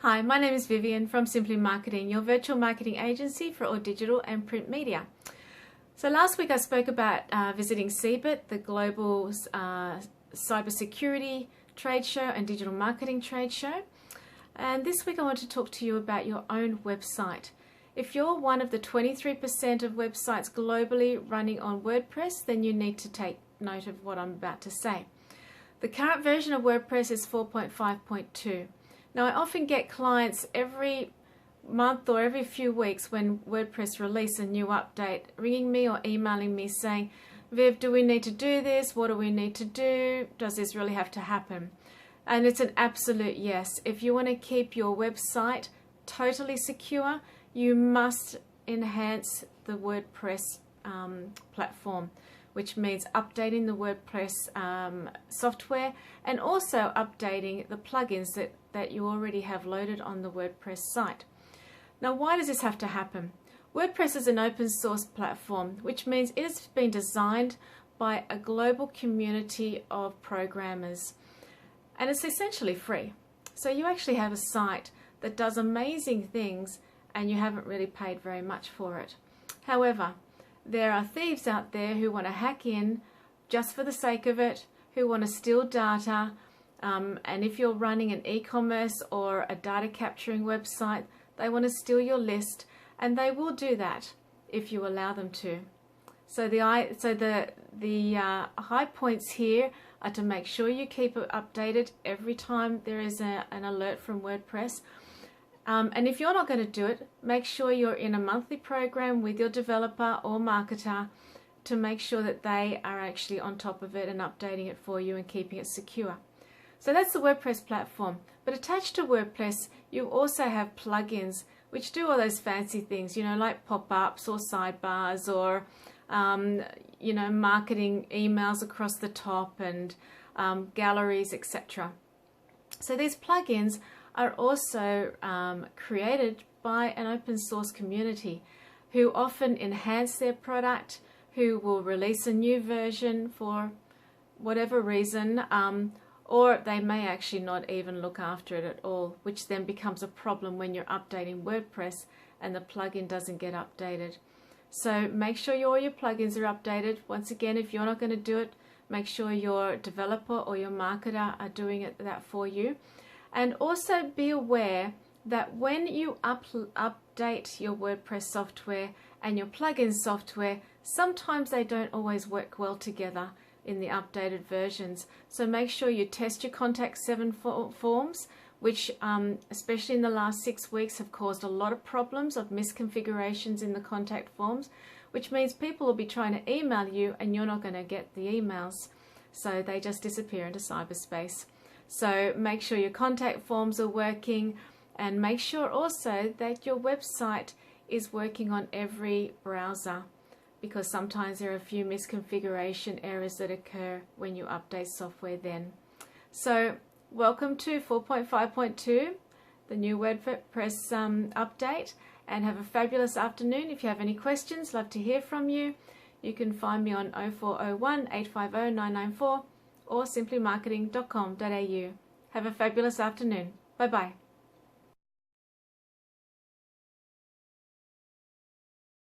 Hi, my name is Vivian from Simply Marketing, your virtual marketing agency for all digital and print media. So last week I spoke about visiting CeBIT, the global cybersecurity trade show and digital marketing trade show. And this week I want to talk to you about your own website. If you're one of the 23% of websites globally running on WordPress, then you need to take note of what I'm about to say. The current version of WordPress is 4.5.2. Now, I often get clients every month or every few weeks when WordPress release a new update ringing me or emailing me saying, Viv, do we need to do this? What do we need to do? Does this really have to happen? And it's an absolute yes. If you want to keep your website totally secure, you must enhance the WordPress platform, which means updating the WordPress software and also updating the plugins that you already have loaded on the WordPress site. Now, why does this have to happen? WordPress is an open source platform, which means it has been designed by a global community of programmers, and it's essentially free. So you actually have a site that does amazing things and you haven't really paid very much for it. However, there are thieves out there who want to hack in just for the sake of it, who want to steal data, and if you're running an e-commerce or a data capturing website, they want to steal your list, and they will do that if you allow them to. So the high points here are to make sure you keep it updated every time there is an alert from WordPress. And if you're not going to do it, make sure you're in a monthly program with your developer or marketer to make sure that they are actually on top of it and updating it for you and keeping it secure. So that's the WordPress platform. But attached to WordPress, you also have plugins which do all those fancy things, like pop-ups or sidebars or, marketing emails across the top and galleries, etc. So these plugins are also created by an open source community who often enhance their product, who will release a new version for whatever reason, or they may actually not even look after it at all, which then becomes a problem when you're updating WordPress and the plugin doesn't get updated. So make sure all your plugins are updated. Once again, if you're not going to do it, make sure your developer or your marketer are doing that for you. And also be aware that when you update your WordPress software and your plugin software, sometimes they don't always work well together in the updated versions. So make sure you test your Contact 7 forms, which especially in the last 6 weeks have caused a lot of problems of misconfigurations in the contact forms, which means people will be trying to email you and you're not going to get the emails. So they just disappear into cyberspace. So make sure your contact forms are working, and make sure also that your website is working on every browser, because sometimes there are a few misconfiguration errors that occur when you update software then. So welcome to 4.5.2, the new WordPress update, and have a fabulous afternoon. If you have any questions, love to hear from you. You can find me on 0401 850 994 or simplymarketing.com.au. Have a fabulous afternoon. Bye-bye.